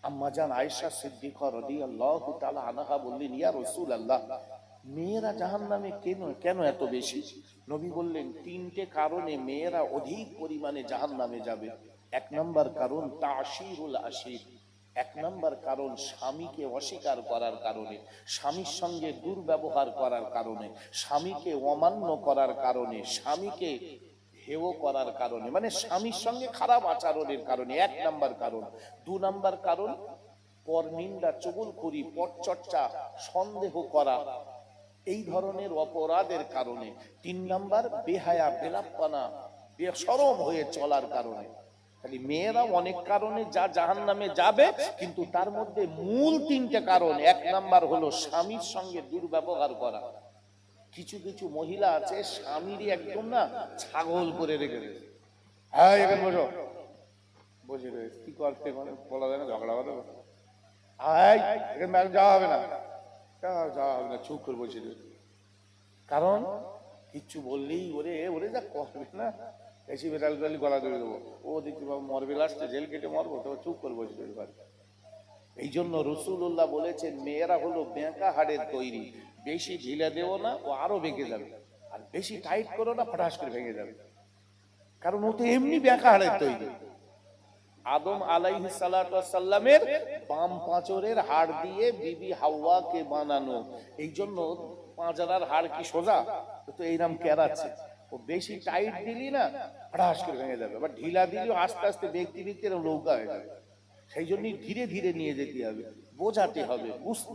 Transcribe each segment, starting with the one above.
আম্মাজান আয়েশা সিদ্দিকা রাদিয়াল্লাহু তাআলা আনহা বললেন, ইয়া রাসূলুল্লাহ, মেয়েরা জাহান্নামে কেন কেন এত বেশি? নবী বললেন, তিনটে কারণে মেয়েরা অধিক পরিমাণে জাহান্নামে যাবে। এক নম্বর কারণ তাশিরুল আশির, এক নম্বর কারণ স্বামীকে অস্বীকার করার কারণে, স্বামীর সঙ্গে দুর্ব্যবহার করার কারণে, স্বামীকে অমান্য করার কারণে, স্বামীকে হেয় করার কারণে, মানে স্বামীর সঙ্গে খারাপ আচরণের কারণে এক নম্বর কারণ। দু নম্বর কারণ পরনিন্দা, চুগলখড়ি, পরচর্চা, সন্দেহ করা, এই ধরনের অপরাধের কারণে। তিন নম্বর বেহায়া, বেলাপ্পানা, বেশরম হয়ে চলার কারণে। খালি মেয়েরা অনেক কারণে যা জাহান্নামে যাবে, কিন্তু তার মধ্যে মূল তিনটে কারণ। এক নাম্বার হলো স্বামীর সঙ্গে দুর্ব্যবহার করা। কিছু কিছু মহিলা আছে স্বামীরই একদম না ছাগল করে রেখেছে। হ্যাঁ, এখানে বসো, বসে রয়েছে, কি করতে মানে বলা যায় না, ঝগড়া বাঁধা, এখানে যাওয়া হবে না, যাওয়া হবে না, চুপ করে বসে রয়েছে। কারণ কিচ্ছু বললেই ওরে ওরে যা করবে না, এসি বেটাল গলা ধরে দেবো, ও দেখছি বাবা মরবে, লাস্টে জেল কেটে মরবো, তবে চুপ করে বসে রয়েছে। এই জন্য রাসূলুল্লাহ বলেছেন, মেয়েরা হলো বেঁকা হাড়ের তৈরি, বেশি ঢিলা দেও না, ও আরো বেঁকে যাবে, আর বেশি টাইট করো না, ফটাস করে ভেঙে যাবে। কারণ ও তো এমনি বেঁকা হাড়ের তৈরি। আদম আলাইহিস সালাতু ওয়াস সালামের বাম পাঁচরের হাড় দিয়ে বিবি হাওয়াকে বানানো। এই জন্য পাঁজরার হাড় কি সোজা, তো এইরকম কেরাচ্ছে। ও বেশি টাইট দিলি না, ফটাস করে ভেঙে যাবে, আবার ঢিলা দিলেও আস্তে আস্তে ব্যক্তি ব্যক্তির লৌকা হয়ে যাবে। সেই জন্যই ধীরে ধীরে নিয়ে যেতে হবে, বোঝাতে হবে,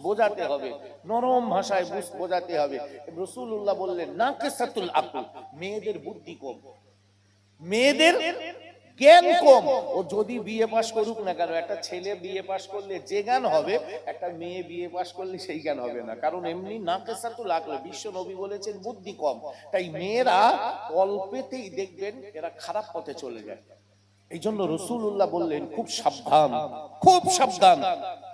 বোঝাতে হবে, নরম ভাষায় বোঝাতে হবে। রাসূলুল্লাহ বললেন, নাকিসাতুল আকল, মেয়েদের বুদ্ধি কম, মেয়েদের জ্ঞান কম। ও যদি বিএ পাস করুক না কেন, একটা ছেলে বিএ পাস করলে যে জ্ঞান হবে, একটা মেয়ে বিএ পাস করলে সেই জ্ঞান হবে না। কারণ এমনি নাকিসাতুল আকল, বিশ্ব নবী বলেছেন বুদ্ধি কম। তাই মেয়েরা অল্পেতেই দেখবেন এরা খারাপ পথে চলে যায়। এই জন্য রাসূলুল্লাহ বললেন, খুব সাবধান, খুব সাবধান।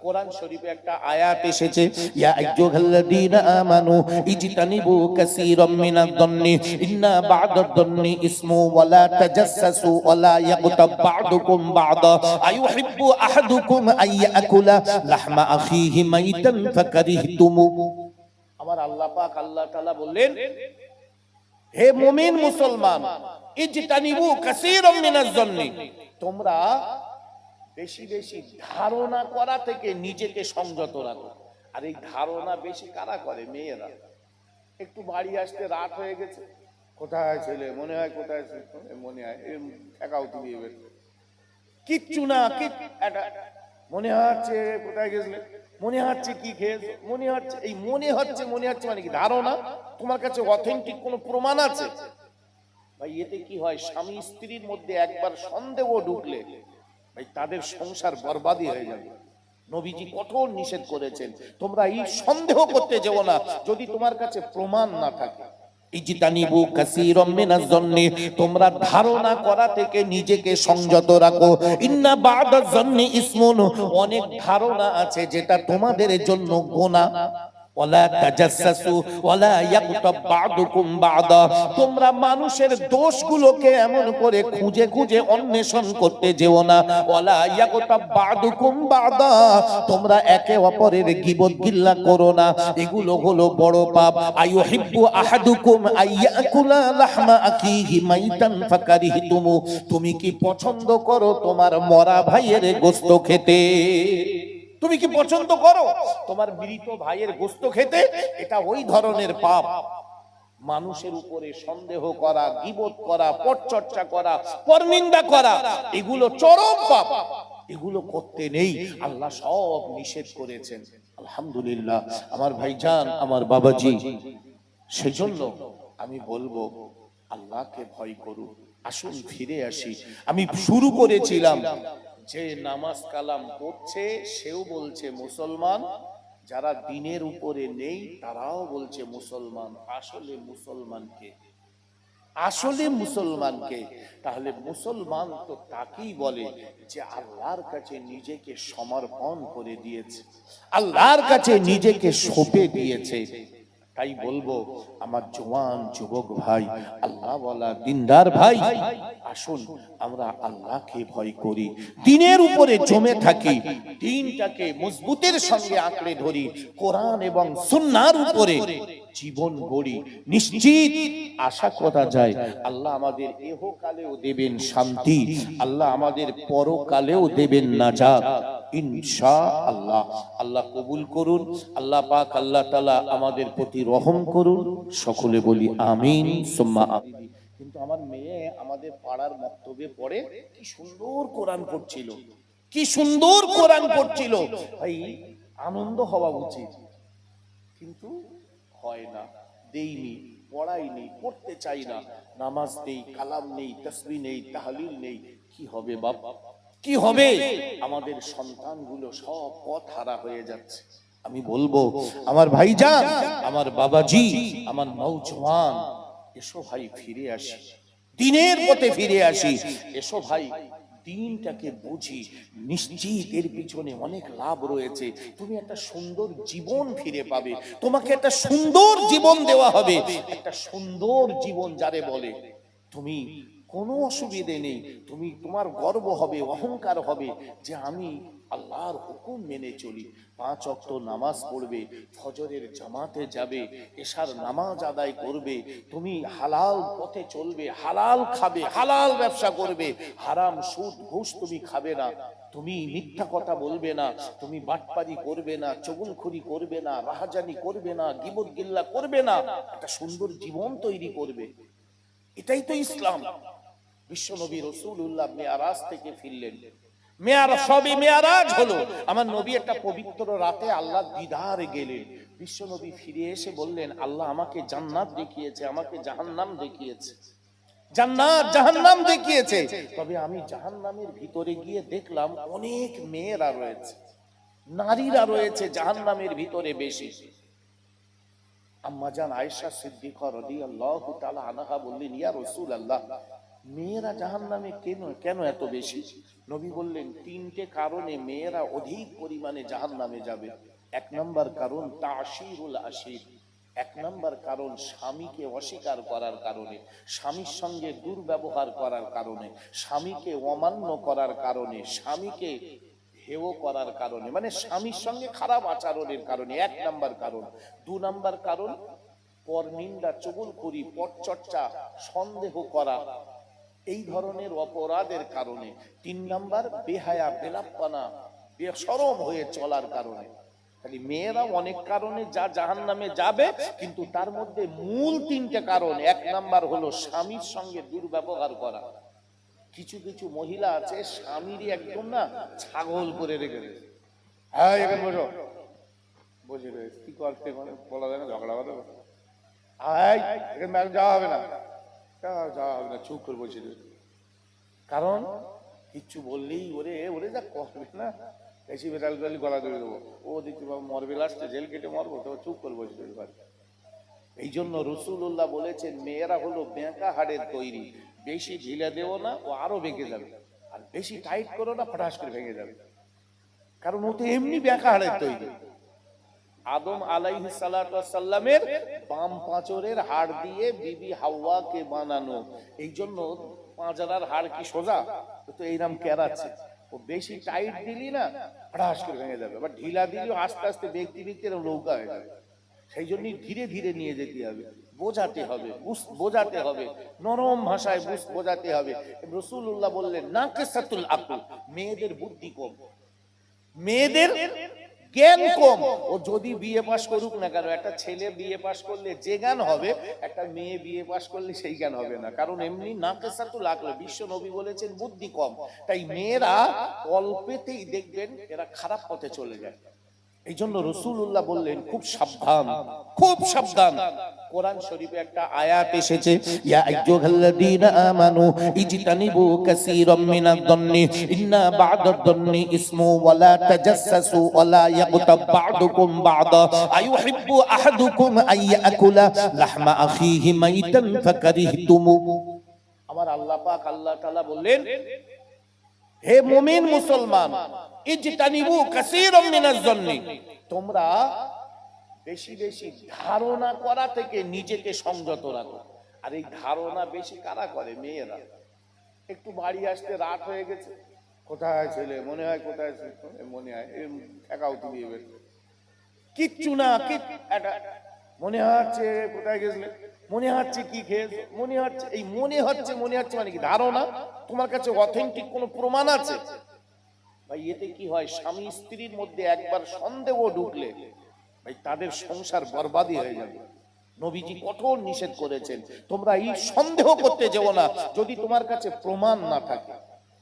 কোরআন শরীফে একটা আয়াত এসেছে, ইয়া আইয়ুহাল্লাযীনা আমানু ইজতানিবু কাসীরাম মিনাদ দন্নি ইন্না বা'দাদ দন্নি ইসমু ওয়া লা তাজাসসু ওয়া লা ইয়াগতাব বা'দুকুম বা'দা আইয়ুহিব্বু আহাদুকুম আইয়াকুলা লাহমা আখিহি মাইতান ফাকারিহতুমু। আমার আল্লাহ পাক আল্লাহ তাআলা বললেন, হে মুমিন মুসলমান, ইজতানিবু কাসীরাম মিনাজ জন্নি, তোমরা বেশি বেশি ধারণা করা থেকে নিজেকে সংযত রাখো। আর এই ধারণা বেশি কারা করে? মেয়েরা। একটু বাড়ি আসতে রাত হয়ে গেছে, কোথায় ছেলে, মনে হয় কোথায় মনে হয় ঠেকাও তুমি, এবার কিচ্ছু না, মনে হচ্ছে কোথায় গেছিলে, মনে হচ্ছে কি খেয়েছো, মনে হচ্ছে, এই মনে হচ্ছে মনে হচ্ছে মানে কি ধারণা? তোমার কাছে অথেন্টিক কোনো প্রমাণ আছে? ভাই এতে কি হয়, স্বামী স্ত্রীর মধ্যে একবার সন্দেহ ঢুকলে ভাই তাদের সংসার বরবাদি হয়ে যাবে। নবীজি কঠোর নিষেধ করেছেন, তোমরা এই সন্দেহ করতে যেও না যদি তোমার কাছে প্রমাণ না থাকে। ইজতানিবু কাসীরাম মিনাজ জন্নি, তোমরা ধারণা করা থেকে নিজেকে সংযত রাখো। ইন্না বা'দাজ জন্নি ইসমুন, অনেক ধারণা আছে যেটা তোমাদের জন্য গুনাহ। ওয়ালা তাজাসসু ওয়ালা ইয়াগতাব বা'দুকুম বা'দা, তোমরা মানুষের দোষগুলোকে এমন করে খুঁজে খুঁজে অন্বেষণ করতে যেও না। ওয়ালা ইয়াগতাব বা'দুকুম বা'দা, তোমরা একে অপরের গীবত গিল্লা করো না, এগুলো হলো বড় পাপ। আইয়ুহিব্বু আহাদুকুম আইয়াকুলা লাহমা আখিহি মাইতান ফাকারিহতুমু, তুমি কি পছন্দ করো তোমার মরা ভাইয়ের গোশত খেতে? তুমি কি পছন্দ করো তোমার মৃত ভাইয়ের গোশত খেতে? এটা ওই ধরনের পাপ। মানুষের উপরে সন্দেহ করা, গীবত করা, পরচর্চা করা, পরনিন্দা করা, এগুলো চরম পাপ। এগুলো করতে নেই, আল্লাহ সব নিষেধ করেছেন। আলহামদুলিল্লাহ আমার ভাইজান, আমার বাবাজি, সেজন্য আমি বলবো আল্লাহকে ভয় করুন। আসুন ফিরে আসি। আমি শুরু করেছিলাম যে নামাজ কালাম পড়ছে সেও বলছে মুসলমান, যারা দিনের উপরে নেই তারাও বলছে মুসলমান। আসলে মুসলমানকে, আসলে মুসলমানকে, তাহলে মুসলমান তো তাকেই বলে যে আল্লাহর কাছে নিজেকে সমর্পণ করে দিয়েছে, আল্লাহর কাছে নিজেকে সঁপে দিয়েছে। তাই বলবো আমার জওয়ান যুবক ভাই, আল্লাহ ওয়ালা দিনদার ভাই, আসুন আমরা আল্লাহকে ভয় করি, দিনের উপরে জমে থাকি, দিনটাকে মজবুতের সঙ্গে আঁকড়ে ধরি, কোরআন এবং সুন্নাহর উপরে জীবন গড়ি। নিশ্চিত আশা করা যায় আল্লাহ আমাদের ইহকালেও দেবেন শান্তি, আল্লাহ আমাদের পরকালেও দেবেন নাজাত ইনশাআল্লাহ। আল্লাহ কবুল করুন। আল্লাহ পাক আল্লাহ তাআলা আমাদের প্রতি রহম করুন। সকলে বলি আমিন সুম্মা আমিন। কিন্তু আমার মেয়ে আমাদের পাড়ার মক্তবে পড়ে, কি সুন্দর কোরআন পড়ছিল, কি সুন্দর কোরআন পড়ছিল। ভাই আনন্দ হওয়া উচিত, কিন্তু হয় না, দেইনি, পড়াইনি, পড়তে চাই না, নামাজ নেই, কালাম নেই, তাসবিহ নেই, তাহলিল নেই। কি হবে বাপ, কি হবে? আমাদের সন্তানগুলো সব পথ হারা হয়ে যাচ্ছে। আমি বলবো আমার ভাইজান, আমার বাবাজি, আমার নওজওয়ান, এসো ভাই ফিরে আসি, দিনের পথে ফিরে আসি। এসো ভাই দিনটাকে বুঝি, নিশ্চিত এর পিছনে অনেক লাভ রয়েছে। তুমি একটা সুন্দর জীবন ফিরে পাবে, তোমাকে একটা সুন্দর জীবন দেওয়া হবে, একটা সুন্দর জীবন যারে বলে। তুমি কোনো অসুবিধে নেই, তুমি তোমার গর্ব হবে, অহংকার হবে যে আমি আল্লাহর হুকুম মেনে চলি। 5 ওয়াক্ত নামাজ পড়বে, ফজরের জামাতে যাবে, এশার নামাজ আদায় করবে, তুমি হালাল পথে চলবে, হালাল খাবে, হালাল ব্যবসা করবে, হারাম সুদ ঘুষ তুমি খাবে না, তুমি মিথ্যা কথা বলবে না, তুমি বাটপারি করবে না, চগলখড়ি করবে না, রাহাজানি করবে না, গীবত গিল্লা করবে না, একটা সুন্দর জীবন তৈরি করবে। এটাই তো ইসলাম। বিশ্বনবী রাসূলুল্লাহ মেরাজ থেকে ফিরলেন, মেরাজ হলো আমার নবী একটা পবিত্র রাতে আল্লাহর দিদারে গেলেন। বিশ্বনবী ফিরে এসে বললেন, আল্লাহ আমাকে জান্নাত দেখিয়েছে, আমাকে জাহান্নাম দেখিয়েছে, জান্নাত জাহান্নাম দেখিয়েছে, তবে আমি জাহান্নামের ভিতরে গিয়ে দেখলাম অনেক মেয়েরা রয়েছে, নারীরা রয়েছে জাহান্নামের ভিতরে বেশি। আম্মাজান আয়েশা সিদ্দিকা রাদিয়াল্লাহু তাআলা আনহা বললেন, ইয়া রাসূলুল্লাহ, মেয়েরা জাহান্নামে কেন এত বেশি? নবী বললেন, 3টে কারণে মেয়েরা অধিক পরিমাণে জাহান্নামে যাবে। 1 নম্বর কারণ তাশিরুল আশির, 1 নম্বর কারণ স্বামীকে অস্বীকার করার কারণে, স্বামীর সঙ্গে দুর্ব্যবহার করার কারণে, স্বামীকে অমান্য করার কারণে, স্বামীকে হেয় করার কারণে, মানে স্বামীর সঙ্গে খারাপ আচরণের কারণে 1 নম্বর কারণ। 2 নম্বর কারণ পরনিন্দা, চগলখড়ি, পরচর্চা, সন্দেহ করা, এই ধরনের অপরাধের কারণে। 3 নম্বর বেহায়া, বেলাপ্পানা, বেশরম হয়ে চলার কারণে। খালি মেয়েরা অনেক কারণে যা জাহান্নামে যাবে, কিন্তু তার মধ্যে মূল 3টে কারণ। 1 নম্বর হলো স্বামীর সঙ্গে দুর্ব্যবহার করা। কিছু কিছু মহিলা আছে স্বামীরই একদম না ছাগল করে রেখেছে। হ্যাঁ এখানে বসো, বসে রয়েছে, কি করতে মানে বলা যায় না, ঝগড়া হবে, এখানে যাওয়া হবে না, যাওয়া হবে না, চুপ করে বসে রয়েছে। কারণ কিচ্ছু বললেই ওরে যা করবে না, বেশি বেটাল গলা ধরে দেবো, ও দেখতে পাবো মরবে, লাস্টে জেল কেটে মরবো, তো চুপ করে বসে রয়েছে। এই জন্য রাসূলুল্লাহ বলেছেন, মেয়েরা হলো বেঁকা হাড়ের তৈরি, বেশি ঢিলা দেও না, ও আরো বেঁকে যাবে, আর বেশি টাইট করো না, ফটাস করে ভেঙে যাবে, কারণ ও তো এমনি বেঁকা হাড়ের তৈরি। আদম আলাইহিস সালাতু ওয়াস সালামের বাম পাঁজরের হাড় দিয়ে বিবি হাওয়াকে বানানো। এই জন্য পাঁজরার হাড় কি সোজা, তো এইরকম কেরাচ্ছে, ও বেশি টাইট দিলি না ফটাস করে ভেঙে যাবে, আবার ঢিলা দিলেও আস্তে আস্তে ব্যক্তি নৌকা হয়ে যাবে। সেই জন্য ধীরে ধীরে নিয়ে যেতে হবে, বোঝাতে হবে, বোঝাতে হবে, নরম ভাষায় বোঝাতে হবে। রাসূলুল্লাহ বললেন, নাকিসাতুল আকল, মেয়েদের বুদ্ধি কম, মেয়েদের জ্ঞান কম। ও যদি বিএ পাস করুক না কেন, একটা ছেলে বিএ পাস করলে যে জ্ঞান হবে, একটা মেয়ে বিএ পাস করলে সেই জ্ঞান হবে না, কারণ এমনি নাকিসাতুল আকল, বিশ্ব নবী বলেছেন বুদ্ধি কম। তাই মেয়েরা অল্পেতেই দেখবেন এরা খারাপ পথে চলে যায়। এই জন্য রাসূলুল্লাহ বললেন, খুব সাবধান, খুব সাবধান। কোরআন শরীফে একটা আয়াত এসেছে, ইয়া আইয়ুহাল্লাযীনা আমানু ইজতানিবু কাসীরাম মিনাদ দন্নি ইন্না বা'দাদ দন্নি ইসমু ওয়া লা তাজাসসু ওয়া লা ইয়াগতাব বা'দুকুম বা'দা আইয়ুহিব্বু আহাদুকুম আইয়াকুলা লাহমা আখিহি মাইতান ফাকারিহতুমু। আমার আল্লাহ পাক আল্লাহ তাআলা বললেন, হে মুমিন মুসলমান, ইজতানিবু কাসীরাম মিনাজ জন্নি, তোমরা বেশি বেশি ধারণা করা থেকে নিজেকে সংযত রাখো। আর এই ধারণা বেশি কারা করে? মেয়েরা। একটু বাড়ি আসতে রাত হয়ে গেছে, কোথায় ছেলে, মনে হয় কোথায় মনে হয় ঠেকাও তুমি এবার কিচ্ছু না, মনে হচ্ছে কোথায় গেছিলে, মনে হচ্ছে কি খেয়েছো, মনে হচ্ছে, এই মনে হচ্ছে মানে কি ধারণা? তোমার কাছে অথেন্টিক কোনো প্রমাণ আছে? ভাই এতে কি হয়, স্বামী স্ত্রীর মধ্যে একবার সন্দেহ ঢুকলে ভাই তাদের সংসার বরবাদি হয়ে যাবে। নবীজি কঠোর নিষেধ করেছেন, তোমরা এই সন্দেহ করতে যেও না যদি তোমার কাছে প্রমাণ না থাকে।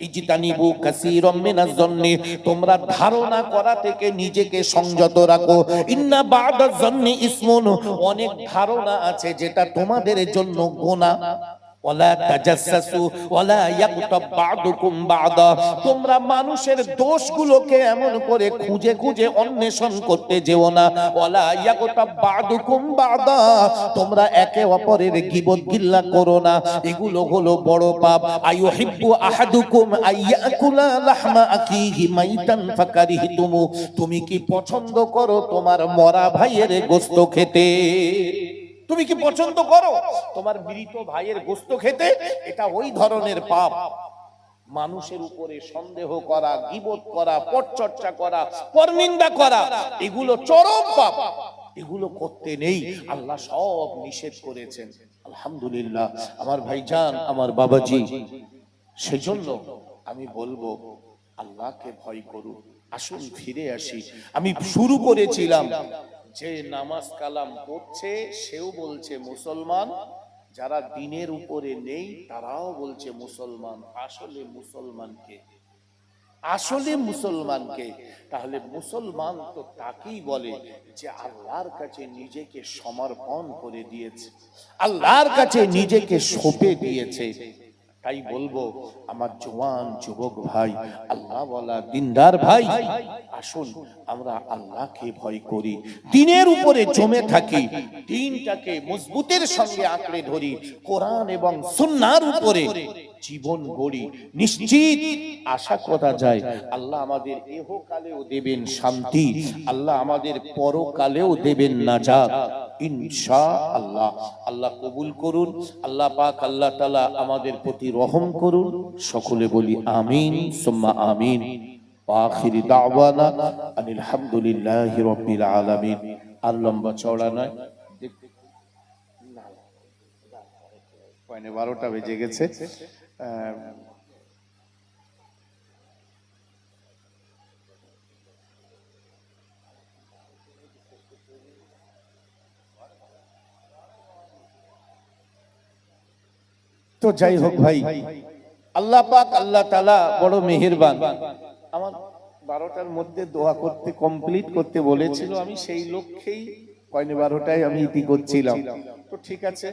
ইজতানিবু কাসীরাম মিনাজ জন্নি, তোমরা ধারণা করা থেকে নিজেকে সংযত রাখো। ইন্না বা'দা জন্নি ইসমুন, অনেক ধারণা আছে যেটা তোমাদের জন্য গুনাহ। ওয়ালা তাজাসসু ওয়ালা ইয়াগতাব বা'দুকুম বা'দা, তোমরা মানুষের দোষগুলোকে এমন করে খুঁজে খুঁজে অন্বেষণ করতে যেও না। ওয়ালা ইয়াগতাব বা'দুকুম বা'দা, তোমরা একে অপরের গীবত গিল্লা করো না, এগুলো হলো বড় পাপ। আইয়ুহিব্বু আহাদুকুম আইয়াকুলা লাহমা আখিহি মাইতান ফাকারিহতুমু, তুমি কি পছন্দ করো তোমার মরা ভাইয়ের গোশত খেতে? তুমি কি পছন্দ করো তোমার মৃত ভাইয়ের গোশত খেতে? এটা ওই ধরনের পাপ। মানুষের উপরে সন্দেহ করা, গীবত করা, পরচর্চা করা, পরনিন্দা করা, এগুলো চরম পাপ। এগুলো করতে নেই, আল্লাহ সব নিষেধ করেছেন। আলহামদুলিল্লাহ আমার ভাইজান, আমার বাবাজি, সেজন্য আমি বলবো আল্লাহকে ভয় করুন। আসুন ফিরে আসি। আমি শুরু করেছিলাম যে নামাজ কালাম পড়ছে সেও বলছে মুসলমান, যারা দিনের উপরে নেই তারাও বলছে মুসলমান। আসলে মুসলমানকে, আসলে মুসলমানকে, তাহলে মুসলমান তো তাকেই বলে যে আল্লাহর কাছে নিজেকে সমর্পণ করে দিয়েছে, আল্লাহর কাছে নিজেকে সঁপে দিয়েছে। তাই বলবো আমার জওয়ান যুবক ভাই, আল্লাহ ওয়ালা দিনদার ভাই, আসুন আমরা আল্লাহকে ভয় করি, দিনের উপরে জমে থাকি, দিনটাকে মজবুতের সঙ্গে আঁকড়ে ধরি, কোরআন এবং সুন্নাহর উপরে জীবন গড়ি। নিশ্চিত আশা করা যায় আল্লাহ আমাদের ইহকালেও দেবেন শান্তি, আল্লাহ আমাদের পরকালেও দেবেন নাজাত ইনশাআল্লাহ। আল্লাহ কবুল করুন। আল্লাহ পাক আল্লাহ তাআলা আমাদের প্রতি রহম করুন। সকলে বলি আমিন সুম্মা আমিন। আখিরি দাওয়ানা আনিল হামদুলিল্লাহি রাব্বিল আলামিন। আর লম্বা চওড়া নয়, 12টা বেজে গেছে। তো যাই হোক ভাই, আল্লাহ পাক আল্লাহ তাআলা বড় মেহেরবান। আমার 12টার মধ্যে দোয়া করতে কমপ্লিট করতে বলেছিল, আমি সেই লক্ষ্যেই 12টায় আমি ইতি করছিলাম। তো ঠিক আছে,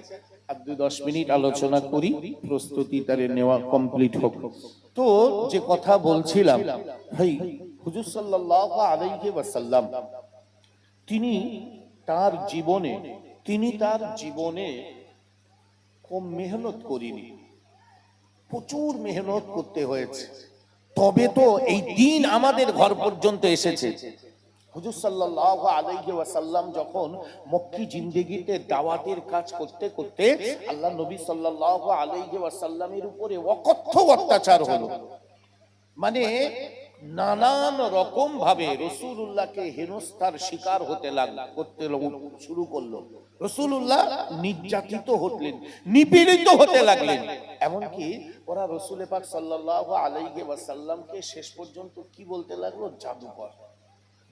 আর 2-10 মিনিট আলোচনা করি, প্রস্তুতি তারে নেওয়া কমপ্লিট হোক। তো যে কথা বলছিলাম ভাই, হুজুর সাল্লাল্লাহু আলাইহি ওয়াসাল্লাম তিনি তার জীবনে কম মেহনত করিনি, প্রচুর মেহনত করতে হয়েছে, তবে তো এই দিন আমাদের ঘর পর্যন্ত এসেছে। হুজুর সাল্লাল্লাহু আলাইহি ওয়াসাল্লাম যখন মক্কি জিন্দেগিতে দাওয়াতের কাজ করতে করতে আল্লাহ নবী সাল্লাল্লাহু আলাইহি ওয়াসাল্লামের উপরে অকথ্য অত্যাচার হলো, মানে নানান রকম ভাবে রাসূলুল্লাহকে হেনস্থার শিকার করতে শুরু করলো। রাসূলুল্লাহ নির্যাতিত হলেন, নিপীড়িত হতে লাগলেন। এমনকি ওরা রাসূল পাক সাল্লাল্লাহু আলাইহি ওয়াসাল্লামকে শেষ পর্যন্ত কি বলতে লাগলো?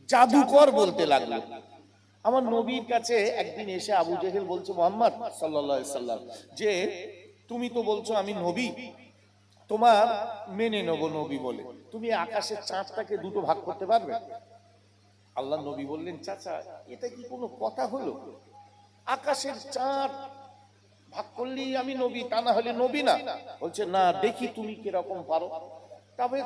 জাদুকর বলতে লাগলো। আমার নবীর কাছে একদিন এসে আবু জেহেল বলছে, মুহাম্মদ সাল্লাল্লাহু আলাইহি সাল্লাম, যে তুমি তো বলছো আমি নবী, তোমার মেনে নেব নবী বলে, তুমি আকাশের চাঁদটাকে দুটো ভাগ করতে পারবে? আল্লাহ নবী বললেন, চাচা এটা কি কোনো কথা হলো? আকাশের চাঁদ ভাগ করলেই আমি নবী, তা না হলে নবী না? বলছে না, দেখি তুমি কিরকম পারো। তবে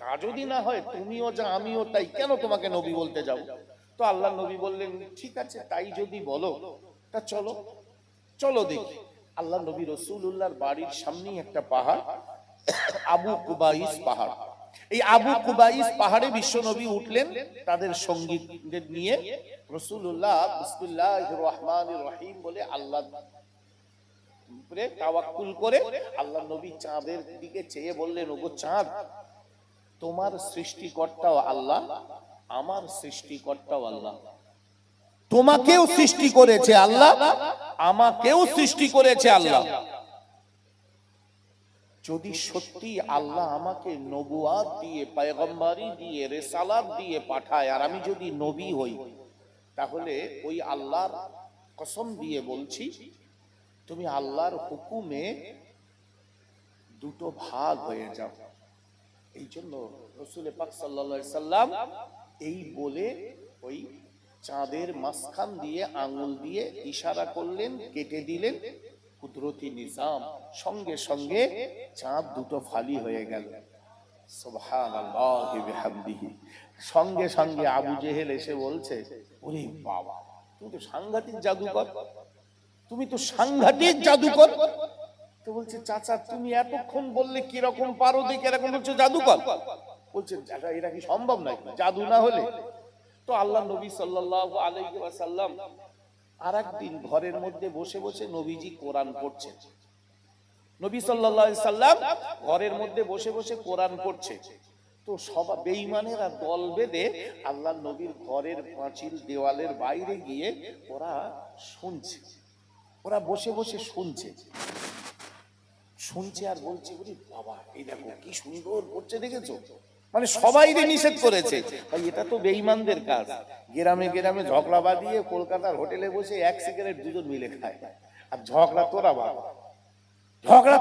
তা যদি না হয়, তুমিও যা আমিও তাই, কেন তোমাকে নবী বলতে যাও? তো আল্লাহ নবী বললেন, ঠিক আছে তাই যদি বলো তা চলো চলো দেখি। আল্লাহ নবী রাসূলুল্লাহর বাড়ির সামনেই একটা পাহাড়, আবু কুবাইস পাহাড়। এই আবু কুবাইস পাহাড়ে বিশ্ব নবী উঠলেন তাদের সঙ্গীদের নিয়ে। রাসূলুল্লাহ বিসমিল্লাহির রহমানির রহিম বলে আল্লাহ উপরে তাওয়াক্কুল করে আল্লাহ নবী চাঁদের দিকে চেয়ে বললেন, ওগো চাঁদ, তোমার সৃষ্টিকর্তাও আল্লাহ, আমার সৃষ্টিকর্তাও আল্লাহ। তোমাকেও সৃষ্টি করেছে আল্লাহ, আমাকেও সৃষ্টি করেছে আল্লাহ। যদি সত্যি আল্লাহ আমাকে নবুয়াত দিয়ে, পয়গম্বরি দিয়ে, রিসালাত দিয়ে পাঠায়, আর আমি যদি নবী হই, তাহলে ওই আল্লাহর কসম দিয়ে বলছি, তুমি আল্লাহর হুকুমে দুটো ভাগ হয়ে যাও। এই জন্য রাসূল পাক সাল্লাল্লাহু আলাইহি সাল্লাম এই বলে ওই চাঁদের মাঝখান দিয়ে আঙ্গুল দিয়ে ইশারা করলেন, কেটে দিলেন, কুদরতি নিজাম, সঙ্গে সঙ্গে চাঁদ দুটো ফালি হয়ে গেল। সুবহানাল্লাহি বিহামদিহি। সঙ্গে সঙ্গে আবু জেহেল এসে বলছে, ওরে বাবা, তুমি তো সাংঘাতিক জাদুকর, তুমি তো সাংঘাতিক জাদুকর। তো বলছে, চাচা তুমি এতক্ষণ বললে কিরকম পারো দেখে, এরকম হচ্ছে জাদুকর। বলছে, এটা কি সম্ভব নাকি জাদু না হলে? তো আল্লাহ নবী সাল্লাল্লাহু আলাইহি ওয়াসাল্লাম আরেকদিন ঘরের মধ্যে বসে বসে নবীজি কোরআন পড়ছেন। নবী সাল্লাল্লাহু আলাইহি সাল্লাম ঘরের মধ্যে বসে বসে কোরআন পড়ছে। তো সব বেঈমানেরা দল বেঁধে আল্লাহ নবীর ঘরের পাঁচিল দেওয়ালের বাইরে গিয়ে ওরা শুনছে, ওরা বসে বসে শুনছে আর বলছে, ওরে বাবা, এই দেখো কি সুন্দর পড়ছে, দেখেছো? মানে সবাই নিষেধ করেছে, ভাই এটা তো বেঈমানদের কাজ। গ্রামে গ্রামে ঝগড়া বাঁধিয়ে কলকাতার হোটেলে বসে এক সিগারেট দুজন মিলে খায়, আর ঝগড়া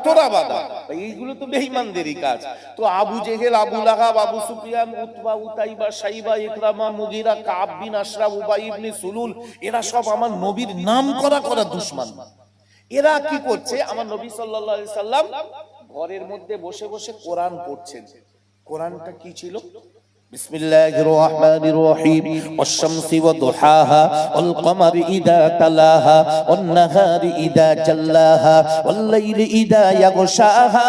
তোরা বাঁধা, এইগুলো তো বেঈমানদেরই কাজ। তো আবু জেহেল, আবু লাহাব, আবু সুফিয়ান, উতবা, উতাইবা, শাইবা, ইকরামা, মুগীরা, কাব বিন আশরাফ, উবাই ইবনে সুলুল, এরা সব আমার নবীর নাম করা দুশমন। এরা কি করছে? আমার নবী সাল্লাল্লাহু আলাইহি সাল্লাম ঘরের মধ্যে বসে বসে কোরআন পড়ছেন। কোরআনটা কি ছিল? বিসমিল্লাহির রহমানির রহিম। ওয়াশ-শামসি ওয়া দুহাহা ওয়াল কমারি ইযা তালাহা ওয়ান নাহারি ইযা জাল্লাহা ওয়াল লাইলি ইযা ইয়াগশাহা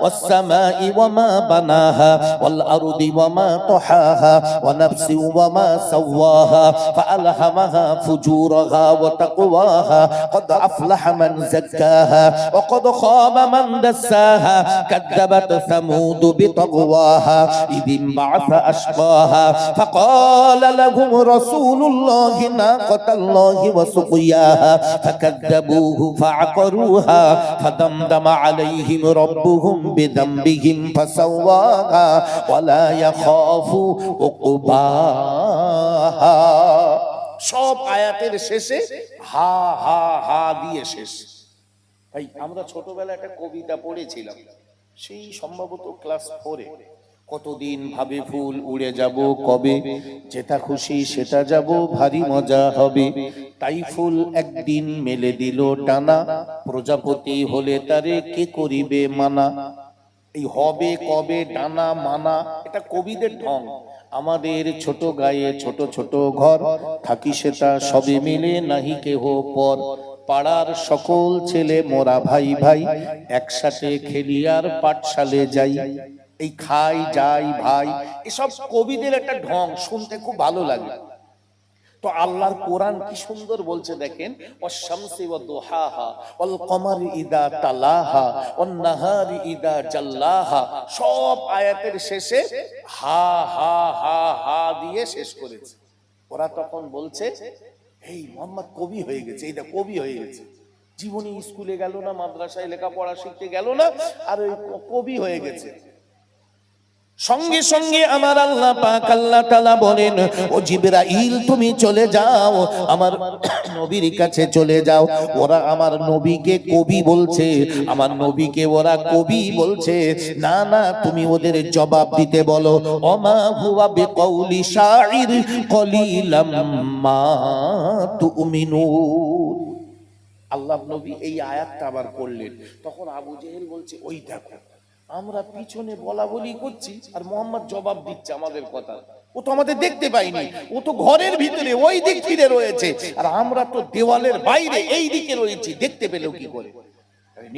ওয়াস সামাই ওয়া মা বানাহা ওয়াল আরদি ওয়া মা তাহাহা ওয়া নাফসি ওয়া মা সাওয়াহা ফাআলহামাহা ফুজুরাহা ওয়া তাকওয়াহা قد أفلح من زكاها وقد خاب من دساها كذبت ثمود بطغواها إذ انبعث أشقاها فقال لهم رسول الله ناقة الله وسقياها فكذبوه فعقروها فدمدم عليهم ربهم بذنبهم فسواها ولا يخاف عقباها। সব আয়াতের শেষে হা হা হা দিয়ে শেষ। ভাই আমরা ছোটবেলায় একটা কবিতা পড়েছিলাম, সেই সম্ভবত ক্লাস 4-এ। কতদিন ভাবে ফুল উড়ে যাব কবে, যেটা খুশি সেটা যাব ভারী মজা হবে। তাই ফুল একদিন মেলে দিল টানা, প্রজাপতি হলে তারে কে করিবে মানা। এই হবে কবে ডানা মানা এটা কবিদের ঢং। আমাদের ছোট গায়ে ছোট ছোট ঘর, থাকি সেটা সবে মিলে নাহি কেহ পর। পাড়ার সকল ছেলে মোরা ভাই ভাই, একসাথে খেলি আর পাঠশালে যাই। এই খাই যাই ভাই, এসব কবিদের একটা ঢং, শুনতে খুব ভালো লাগে। তো আল্লাহর কোরআন কি সুন্দর বলছে দেখেন, ওয়াশ-শামসি ওয়া দুহাহা ওয়াল কমারি ইযা তালাহা ওয়ান নাহারি ইযা জাল্লাহা। সব আয়াতের শেষে হা হা হা হা দিয়ে শেষ করেছে। ওরা তখন বলছে, এই মোহাম্মদ কবি হয়ে গেছে, এইটা কবি হয়ে গেছে। জীবনে স্কুলে গেল না, মাদ্রাসায় লেখাপড়া শিখতে গেল না, আর ওই কবি হয়ে গেছে। সঙ্গে সঙ্গে আমার আল্লাহ পাক আল্লাহ তাআলা বলেন, ও জিবরাইল তুমি চলে যাও, আমার নবীর কাছে চলে যাও। ওরা আমার নবীকে কবি বলছে, আমার নবীকে ওরা কবি বলছে। না না, তুমি ওদের জবাব দিতে বলো, ওমা হুয়া বিকাউলি শাইর কলিলাম মা তুমিনুন। আল্লাহ নবী এই আয়াতটা আবার পড়লেন। তখন আবু জেহেল বলছে, ওই দেখো আমরা পিছনে বলা বলি করছি আর মোহাম্মদ জবাব দিচ্ছে আমাদের কথা। ও তো আমাদের দেখতে পাইনি, ও তো ঘরের ভিতরে ওই দিক ফিরে রয়েছে, আর আমরা তো দেওয়ালের বাইরে এই দিকে রয়েছি, দেখতে পেলেও কি করে?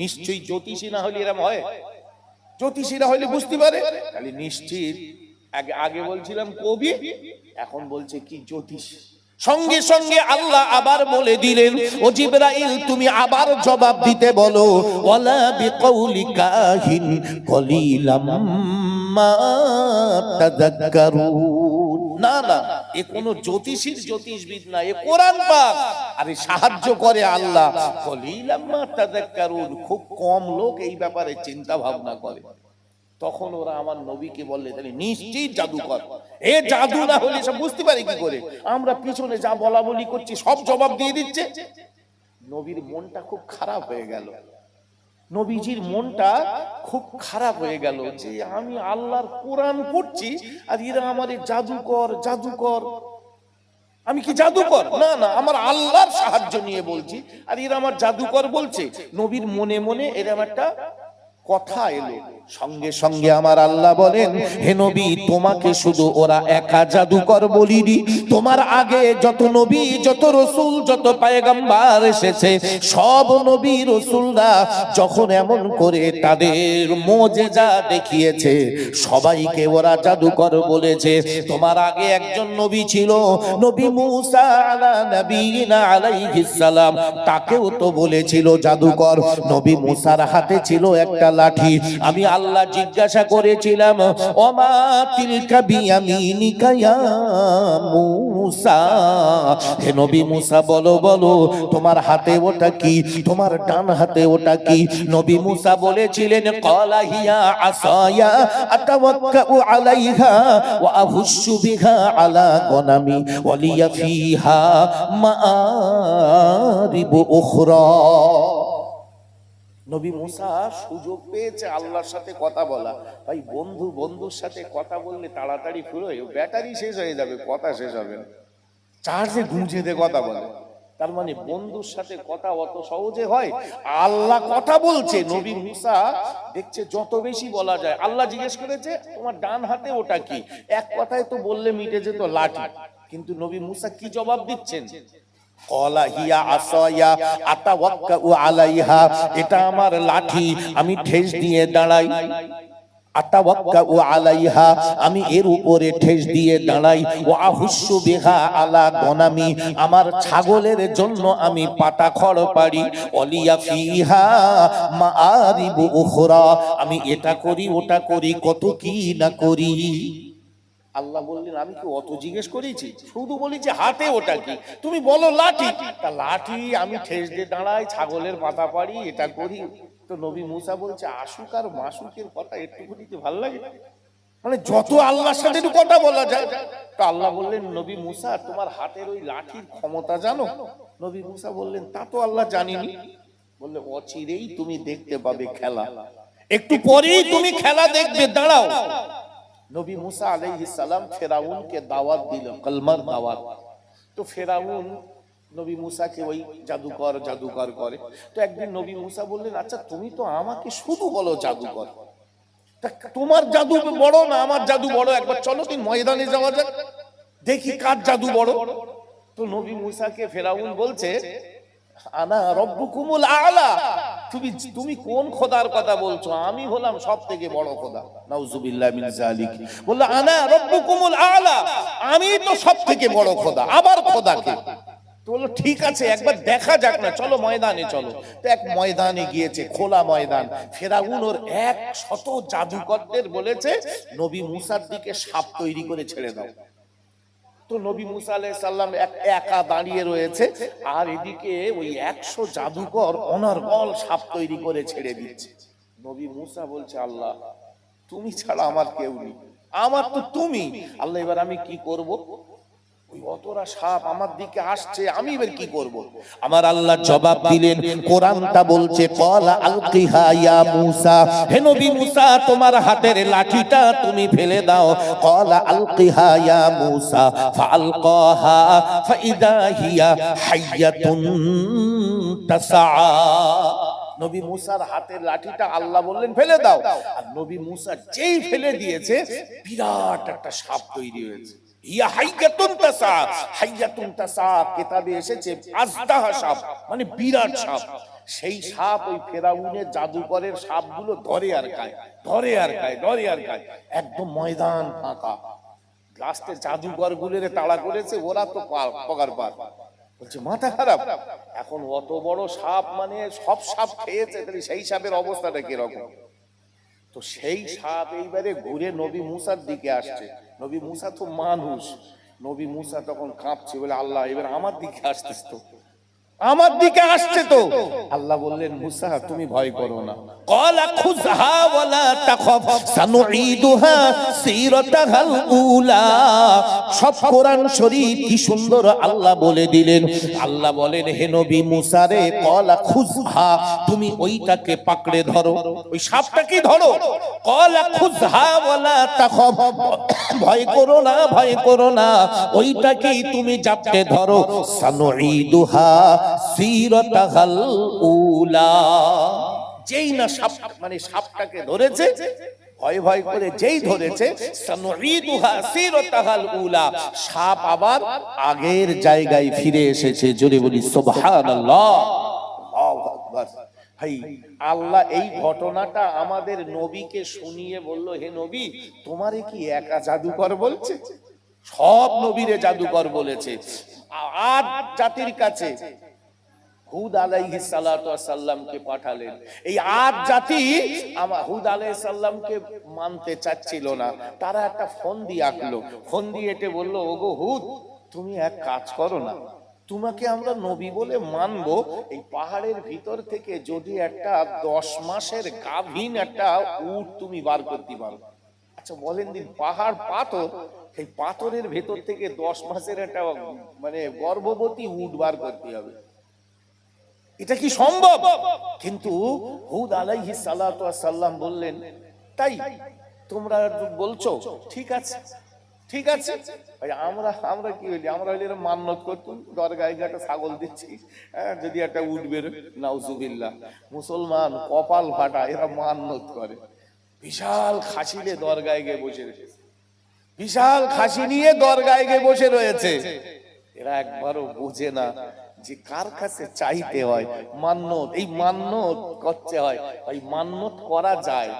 নিশ্চয়ই জ্যোতিষী না হলে এরকম হয়? জ্যোতিষীরা হলে বুঝতে পারে। তাহলে নিশ্চিত আগে বলছিলাম কবি, এখন বলছে কি জ্যোতিষ। সঙ্গে সঙ্গে আল্লাহ আবার বলে দিলেন, ও জিবরাইল তুমি আবার জবাব দিতে বলো, ওয়ালা বিকাউলি কাহিন কলিলাম মা তাযাক্কারুন। না না, এ কোনো জ্যোতিষীর জ্যোতিষবিদ না, এ কোরআন পাক। আরে সাহায্য করে আল্লাহ। কলিলাম মা তাযাক্কারুন, খুব কম লোক এই ব্যাপারে চিন্তা ভাবনা করে। তখন ওরা আমার নবীকে বললে, তাহলে নিশ্চিত জাদুকর, এ জাদু না হলে সব বুঝতে পারি কি করে? আমরা পিছনে যা বলা বলি করছি সব জবাব দিয়ে দিচ্ছে। নবীর মনটা খুব খারাপ হয়ে গেল। নবীজির মনটা খুব খারাপ হয়ে গেল যে আমি আল্লাহর কোরআন পড়ছি আর এরা আমারে জাদুকর জাদুকর। আমি কি জাদুকর? না না, আমার আল্লাহর সাহায্য নিয়ে বলছি আর এরা আমার জাদুকর বলছে। নবীর মনে মনে এরকম একটা কথা এলো। সঙ্গে সঙ্গে আমার আল্লাহ বলেন, হে নবী তোমাকে শুধু ওরা একা জাদুকর বলিনি, তোমার আগে যত নবী যত রসুল যত পয়গম্বর এসেছে সব নবী রসুলরা যখন এমন করে তাদের মুজিজা দেখিয়েছে সবাইকে ওরা জাদুকর বলেছে। তোমার আগে একজন নবী ছিল, নবী মুসা আলা নবিয়িনা আলাইহিস সালাম, তাকেও তো বলেছিল জাদুকর। নবী মুসার হাতে ছিল একটা লাঠি। আমি আল্লাহ জিজ্ঞাসা করেছিলাম, ওমা তিলকা বিয়ামিনিকা ইয়া মুসা, হে নবী মুসা বলো বলো তোমার হাতে ওটা কি, তোমার ডান হাতে ওটা কি? নবী মুসা বলেছিলেন, ক্বালা হিয়া আসায়া আতাওয়াক্কাউ আলাইহা ওয়া আহুশু বিহা আলা গনামি ওয়া লিয়া ফিহা মাআরিবু উখরা। নবী মুসা সুযোগ পেয়েছে আল্লাহর সাথে কথা বলা। ভাই বন্ধু বন্ধুর সাথে কথা বললে তাড়াতাড়ি ফুরোয়, ব্যাটারি শেষ হয়ে যাবে, কথা শেষ হবে না, চার্জে গুঁজে দিয়ে কথা বলে। তার মানে বন্ধুর সাথে কথা অত সহজে হয়? আল্লাহ কথা বলছে, নবী মুসা দেখছে যত বেশি বলা যায়। আল্লাহ জিজ্ঞেস করেছে তোমার ডান হাতে ওটা কি? এক কথায় তো বললে মিটে যেত, লাঠি। কিন্তু নবী মুসা কি জবাব দিচ্ছেন? ক্বালা হিয়া আসায়া আতাওয়াক্কাউ আলাইহা, এটা আমার লাঠি, আমি ঠেস দিয়ে দাঁড়াই। আতাওয়াক্কাউ আলাইহা, আমি এর উপরে ঠেস দিয়ে দাঁড়াই। ওয়া আহুশু বিহা আলা গনামি, আমার ছাগলের জন্য আমি পাতা খড় পাড়ি। ওয়ালিয়া ফিহা মাআরিবু উখরা, আমি এটা করি ওটা করি, কত কি না করি। আল্লাহ বললেন আমি কি অত জিজ্ঞেস করেছি? শুধু বলেছি হাতে ওটা কি, তুমি বলো লাঠি। তা লাঠি আমি ঠেস দিয়ে দাঁড়াই, ছাগলের পাতা পাড়ি, এটা করি। তো নবী মুসা বলছে আশুক আর মাসুকের কথা একটু বলিতে ভালো লাগে, মানে যত আল্লাহর সাথে একটু কথা বলা যায়। তো আল্লাহ বললেন, নবী মুসা তোমার হাতের ওই লাঠির ক্ষমতা জানো? নবী মুসা বললেন তা তো আল্লাহ জানিনি। বললে অচিরেই তুমি দেখতে পাবে খেলা, একটু পরেই তুমি খেলা দেখবে, দাঁড়াও। নবী মুসা আলাইহিস সালাম ফেরাউনকে দাওয়াত দিল, কলমার দাওয়াত। তো ফেরাউন নবী মুসাকে ওই জাদুকর জাদুকর করে। তো একদিন নবী মুসা বললেন, আচ্ছা তুমি তো আমাকে শুধু বলো জাদুকর, তা তোমার জাদু বড় না আমার জাদু বড়? একবার চলো তুমি ময়দানে যাওয়া যাক, দেখি কার জাদু বড়। তো নবী মুসাকে ফেরাউন বলছে, আনা রব্বুকুমুল আলা, তুমি কোন খোদার কথা বলছো? আমি হলাম সব থেকে বড় খোদা। নাউজুবিল্লাহ মিন যালিক। বলল আনা রব্বুকুমুল আলা, আমি তো সব থেকে বড় খোদা, আবার খোদাকে? তো বললো ঠিক আছে একবার দেখা যাক না, চলো ময়দানে চলো। তো এক ময়দানে গিয়েছে, খোলা ময়দান। ফেরাউন ওর 100 জাদুকরদের বলেছে নবী মুসার দিকে সাপ তৈরি করে ছেড়ে দাও। তো নবী মুসা আলাইহিস সালাম একা দাঁড়িয়ে রয়েছে, আর এদিকে ওই 100 জাদুকর অনর্গল সাপ তৈরি করে ছেড়ে দিচ্ছে। নবী মুসা বলছে আল্লাহ তুমি ছাড়া আমার কেউ নেই, আমার তো তুমি। আল্লাহ এবার আমি কি করব? ওই অতরা সাপ আমার দিকে আসছে, আমি এবার কি করব? আমার আল্লাহ জবাব দিলেন, কোরআনটা বলছে ক্বালা আলকিহা ইয়া মুসা, হে নবী মুসা তোমার হাতের লাঠিটা তুমি ফেলে দাও। ক্বালা আলকিহা ইয়া মুসা ফাআলকাহা ফাইদা হিয়া হাইয়াতুন তাসআ। নবী মুসার হাতের লাঠিটা আল্লাহ বললেন ফেলে দাও, আর নবী মুসা যেই ফেলে দিয়েছে বিরাট একটা সাপ তৈরি হয়েছে। ইয়া হাইয়াতুন তাসা, হাইয়াতুন তাসা কিতাবে এসেছে আজদাহা সাপ, মানে বিরাট সাপ। সেই সাপ ওই ফেরাউনের জাদুকরের সাপগুলো ধরে আর খায়, ধরে আর খায়, ধরে আর খায়। একদম ময়দান ফাঁকা, লাস্টে জাদুঘর গুলের তাড়া করেছে, ওরা তো পগার পার। বলছে মাথা খারাপ, এখন অত বড় সাপ, মানে সব সাপ খেয়েছে, তাহলে সেই সাপের অবস্থাটা কিরকম? তো সেই সাপ এইবারে ঘুরে নবী মুসার দিকে আসছে। নবী মুসা তো মানুষ, নবী মুসা তখন কাঁপছে, বলে আল্লাহ এবার আমার দিকে আসছিস তো, আমার দিকে আসছে তো। আল্লাহ বললেন মুসা তুমি ভয় করো না, ক্বালা খুযহা ওয়ালা তাখাফ সানুঈদুহা সিরাতাহাল উলা। সব কোরআন শরীফ কি সুন্দর আল্লাহ বলে দিলেন। আল্লাহ বলেন হে নবী মুসা রে, ক্বালা খুযহা তুমি ওইটাকে পাকড়ে ধরো, ওই সাপটাকে ধরো। ক্বালা খুযহা ওয়ালা তাখাফ ভয় করো না, ভয় করো না, ওইটাকেই তুমি জাপটে ধরো। সানুঈদুহা সিরাতাহাল উলা। যেই না সাপ, মানে সাপটাকে ধরেছে, ভয় ভয় করে যেই ধরেছে, সানুঈদুহা সিরাতাহাল উলা, সাপ আবার আগের জায়গায় ফিরে এসেছে। জোরে বলি সুবহানাল্লাহ। আল্লাহু আকবার। ভাই আল্লাহ এই ঘটনাটা আমাদের নবীকে শুনিয়ে বলল, হে নবী তোমারে কি একা জাদুকর বলছে? সব নবীরে জাদুকর বলেছে। আদ জাতির কাছে হুদ আলাইহিস সালাতু ওয়াস সালামকে পাঠালেন। এই আদ জাতি হুদ আলাইহিস সালামকে মানতে চাচ্ছিল না। তারা একটা ফন্দি আঁকলো, ফন্দি এঁটে বলল, ওগো হুদ তুমি এক কাজ করো না, তোমাকে আমরা নবী বলে মানবো, এই পাহাড়ের ভিতর থেকে যদি একটা 10 মাসের গাভীন একটা উট তুমি বার করতে পারো। আচ্ছা বলেন দিন, পাহাড় পাথর, এই পাথরের ভেতর থেকে 10 মাসের একটা মানে গর্ভবতী উট বার করতে হবে, এটা কি সম্ভব? কিন্তু হুদ আলাইহিস সালাতু ওয়াস সালাম বললেন, তাই তোমরা বলছো, ঠিক আছে ঠিক আছে। ভাই আমরা কি হইলি, আমরা হইলে মান্নত করতুম, দরগায় একটা ছাগল দিচ্ছি, যদি একটা উট বেরো, নাউজুবিল্লাহ। মুসলমান কপাল ফাটা, এরা মান্নত করে। বিশাল খাসিলে দরগায় গিয়ে বসে রয়েছে, বিশাল খাসি নিয়ে দরগায় গিয়ে বসে রয়েছে। এরা একবারও বোঝে না যে কার কাছে চাইতে হয় মান্নত, এই মান্নত করতে হয়। ভাই মান্নত করা যায়,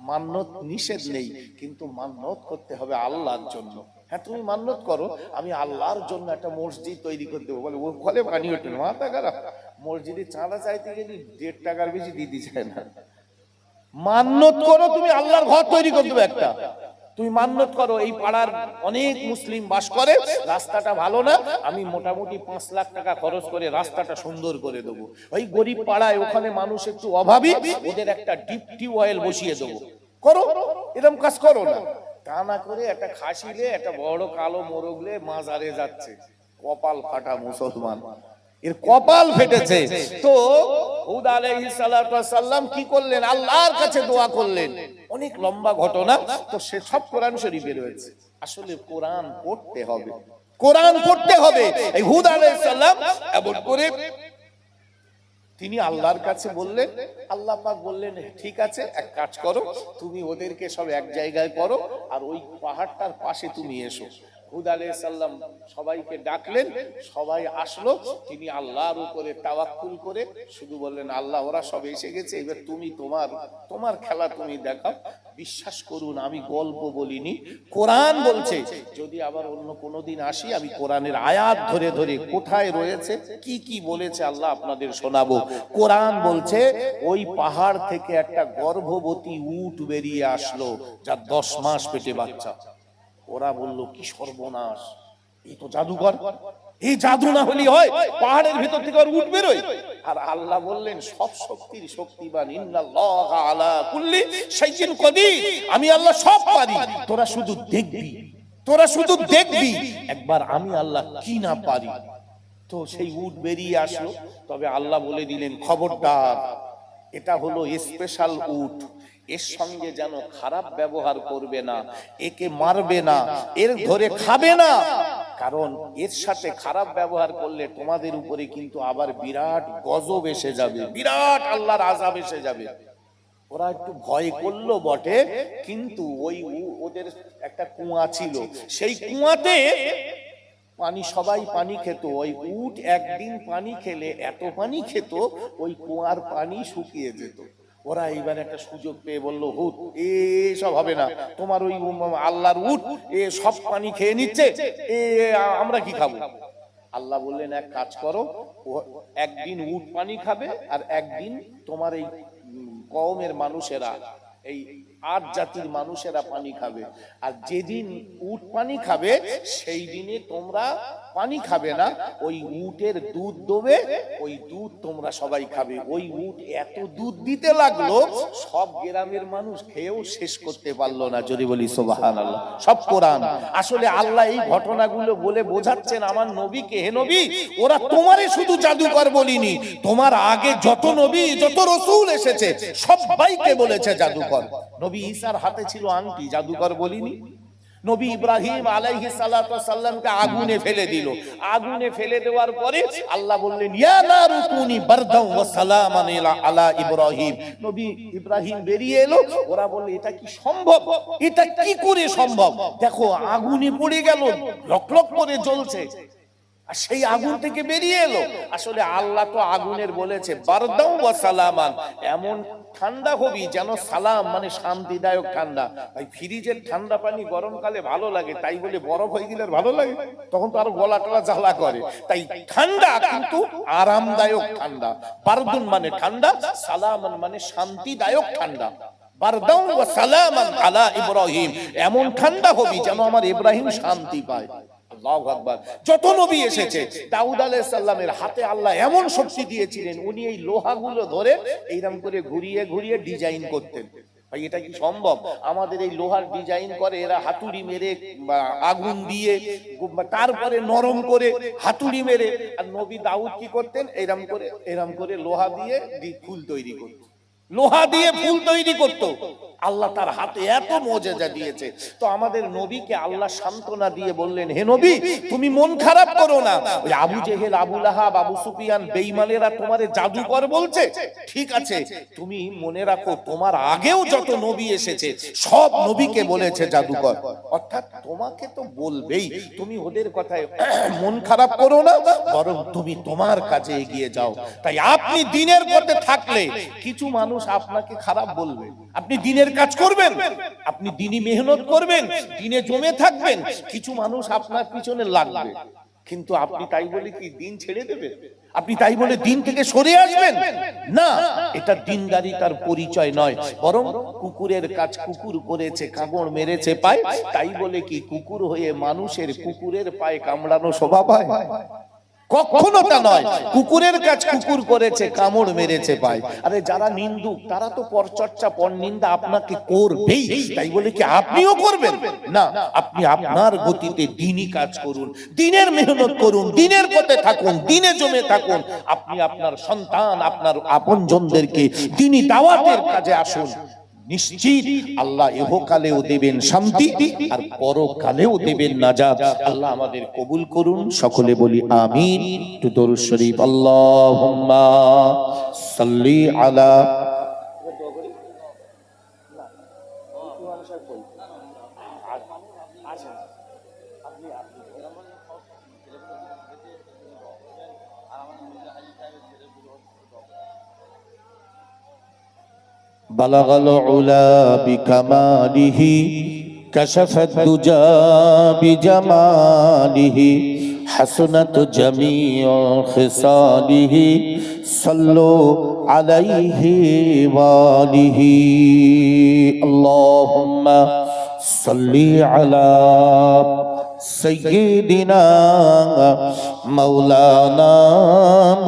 মান্নত নিষেধ নেই, কিন্তু মান্নত করতে হবে আল্লাহর জন্য। হ্যাঁ তুমি মান্নত করো, আমি আল্লাহর জন্য একটা মসজিদ তৈরি করে দেবো, বলে ও ফলে পানি ওঠে না, মাথা খারাপ। মসজিদে চাঁদা চাইতে গেলে 1.5 টাকার বেশি দিতে চায় না। মান্নত করো, তুমি আল্লাহর ঘর তৈরি করে দেবে একটা। তুমি মান্নত করো, এই পাড়ার অনেক মুসলিম বাস করে, রাস্তাটা ভালো না, আমি মোটামুটি 5 লাখ টাকা খরচ করে রাস্তাটা সুন্দর করে দেবো। ওই গরিব পাড়ায় ওখানে মানুষ একটু অভাবী, ওদের একটা ডিপ টিউবওয়েল বসিয়ে দেবো। করো, এরকম কাজ করো না। তা না করে একটা খাসিলে একটা বড় কালো মোরগলে মাজারে যাচ্ছে, কপাল ফাটা মুসলমান, এর কপাল ফেটেছে। তো হুদ আলাইহিস সালাতু ওয়াস সালাম কি করলেন, আল্লাহর কাছে দোয়া করলেন। অনেক লম্বা ঘটনা, তো সে সব কোরআন শরীফে রয়েছে। আসলে কোরআন পড়তে হবে, কোরআন পড়তে হবে। এই হুদ আলাইহিস সালাম এমন করে তিনি আল্লাহর কাছে বললেন, আল্লাহ পাক বললেন ঠিক আছে এক কাজ করো, তুমি ওদেরকে সব এক জায়গায় করো, আর ওই পাহাড়টার পাশে তুমি এসো। হুদ আলাইহিস সালাম সবাইকে ডাকলেন, সবাই আসলো। তিনি আল্লাহর উপরে তাওয়াক্কুল করে শুধু বললেন, আল্লাহ ওরা সব এসে গেছে, এবার তুমি তোমার খেলা তুমি দেখাও। বিশ্বাস করুন আমি গল্প বলিনি, কোরআন বলছে। যদি আবার অন্য কোনো দিন আসি, আমি কোরআনের আয়াত ধরে ধরে কোথায় রয়েছে কি কি বলেছে আল্লাহ আপনাদের শোনাবো। কোরআন বলছে ওই পাহাড় থেকে একটা গর্ভবতী উট বেরিয়ে আসলো, যার 10 মাস পেটে বাচ্চা। ওরা বলল কি সর্বনাশ, এই তো জাদুকর, এই জাদু না হলি হয়, পাহাড়ের ভিতর থেকে আর উঠ বেরোয়। আর আল্লাহ বললেন সব শক্তির শক্তিবান, ইন্নাল্লাহা আলা কুল্লি শাইইন কাদির, আমি আল্লাহ সব পারি, তোরা শুধু দেখবি, তোরা শুধু দেখবি একবার আমি আল্লাহ কি না পারি। তো সেই উট বেরিয়ে আসলো, তবে আল্লাহ বলে দিলেন খবরদার, এটা হলো স্পেশাল উট, এর সঙ্গে যেন খারাপ ব্যবহার করবে না, একে মারবে না, এর ধরে খাবে না, কারণ এর সাথে খারাপ ব্যবহার করলে তোমাদের উপরে কিন্তু আবার বিরাট গজব এসে যাবে, বিরাট আল্লাহর আযাব এসে যাবে। ওরা একটু ভয় করলো বটে, কিন্তু ওই ওদের একটা কুয়া ছিল, সেই কুয়াতে পানি, সবাই পানি খেত। ওই উট একদিন পানি খেলে এত পানি খেত, ওই কুয়ার পানি শুকিয়ে যেত। ওরা এইবার একটা সুযোগ পেয়ে বলল, হুট এসব হবে না, তোমার ওই আল্লাহর উট সব পানি খেয়ে নিচ্ছে, আমরা কি খাবো? আল্লাহ বললেন, এক কাজ করো, একদিন উট পানি খাবে আর একদিন তোমার এই কওমের মানুষেরা, এই 8 জাতির মানুষেরা পানি খাবে। আর যেদিন উট পানি খাবে সেই দিনে তোমরা পানি খাবে না, ওই উটের দুধ দেবে, ওই দুধ তোমরা সবাই খাবে। ওই উট এত দুধ দিতে লাগলো, সব গ্রামের মানুষ খেয়েও শেষ করতে পারলো না। যদি বলি সুবহানাল্লাহ। সব কোরআন। আসলে আল্লাহ এই ঘটনাগুলো বলে বোঝাচ্ছেন আমার নবীকে, হে নবী, ওরা তোমারে শুধু জাদুকর বলিনি, তোমার আগে যত নবী যত রাসূল এসেছে সবাইকে বলেছে জাদুকর। নবী ঈসার হাতে ছিল আংটি, জাদুকর বলিনি। নবী ইব্রাহিম আলাইহিস সালাতু ওয়াস সালামকে আগুনে ফেলে দিল, আগুনে ফেলে দেওয়ার পরে আল্লাহ বললেন, ইয়া নারু কুনি বারদাও ওয়া সালামান আলা ইব্রাহিম। নবী ইব্রাহিম বেরিয়ে এলো, ওরা বলল, এটা কি সম্ভব? এটা কি করে সম্ভব? দেখো আগুনে পড়ে গেল, লকলক করে জ্বলছে, আর সেই আগুন থেকে বেরিয়ে এলো। আসলে আল্লাহ তো আগুনের বলেছে বারদাও ওয়া সালামান, এমন ঠান্ডা হবি যেন সালাম মানে শান্তিদায়ক ঠান্ডা। ভাই ফ্রিজের ঠান্ডা পানি গরমকালে ভালো লাগে, তাই বলে বরফ হয়ে গেলে ভালো লাগে? তখন তো আরো গলা টলা জ্বালা করে। তাই ঠান্ডা কিন্তু আরামদায়ক ঠান্ডা। বারদুন মানে ঠান্ডা, সালামান মানে শান্তিদায়ক ঠান্ডা। বারদাও ওয়া সালামান আলা ইব্রাহিম, এমন ঠান্ডা হবি যেন আমার ইব্রাহিম শান্তি পায়। আল্লাহু আকবার। যত নবী এসেছে, দাউদ আলাইহিস সালামের হাতে আল্লাহ এমন শক্তি দিয়েছিলেন, উনি এই লোহাগুলো ধরে এইরকম করে ঘুরিয়ে ঘুরিয়ে ডিজাইন করতেন। ভাই এটা কি সম্ভব? আমাদের এই লোহার ডিজাইন করে এরা হাতুড়ি মেরে আগুন দিয়ে, তারপরে নরম করে হাতুড়ি মেরে। আর নবী দাউদ কি করতেন? এরম করে লোহা দিয়ে ফুল তৈরি করতেন, লোহা দিয়ে ফুল তৈরি করতো। আল্লাহ তার হাতে এত মুজিজা দিয়েছে। তো আমাদের নবীকে আল্লাহ সান্ত্বনা দিয়ে বললেন, হে নবী, তুমি মন খারাপ করো না। ওই আবু জেহেল, আবু লাহাব, আবু সুফিয়ান বেঈমানেরা তোমারে জাদুকর বলছে, ঠিক আছে, তুমি মনে রাখো তোমার আগেও যত নবী এসেছে সব নবীকে বলেছে জাদুকর। অর্থাৎ তোমাকে তো বলবেই, তুমি ওদের কথায় মন খারাপ করো না, বরং তুমি তোমার কাজে এগিয়ে যাও। তাই আপনি দ্বীনের পথে থাকলে কিছু মানুষ আপনাকে খারাপ বলবে, আপনি দ্বীনের কাজ করবেন, আপনি দ্বীনি মেহনত করবেন, দ্বীনে জমে থাকবেন, কিছু মানুষ আপনার পিছনে লাগবে, কিন্তু আপনি তাই বলে কি দ্বীন ছেড়ে দেবেন? আপনি তাই বলে দ্বীন থেকে সরে আসবেন না? এটা দ্বীনদারিতার পরিচয় নয়। বরং কুকুরের কাজ কুকুর করেছে, কামড় মেরেছে পায়, তাই বলে কি কুকুর হয়ে মানুষের কুকুরের পায়ে কামড়ানো শোভা পায়? কখনো তা নয়। কুকুরের কাজ কুকুর করেছে, কামড় মেরেছে পায়। আরে যারা নিন্দুক তারা তো পরচর্চা পরনিন্দা আপনাকে করবেই, তাই বলে কি আপনিও করবেন না? আপনি আপনার গতিতে দ্বীনি কাজ করুন, দ্বীনের মেহনত করুন, দ্বীনের পথে থাকুন, দ্বীনে জমে থাকুন। আপনি আপনার সন্তান, আপনার আপনজনদেরকে দ্বীনি দাওয়াতের কাজে আসুন। নিশ্চিত আল্লাহ ইহকালেও দেবেন শান্তি আর পরকালেও দেবেন নাজাত। আল্লাহ আমাদের কবুল করুন, সকলে বলি আমিন। একটু দরুদ শরীফ, আল্লাহুম্মা সাল্লি আলা। بلغ العلا بكماله كشف الدجى بجماله حسنت جميع خصاله صلوا عليه وآله اللهم صل على سيدنا مولانا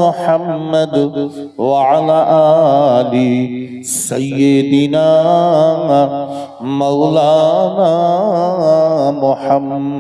محمد وعلى آل سيدنا مولانا محمد.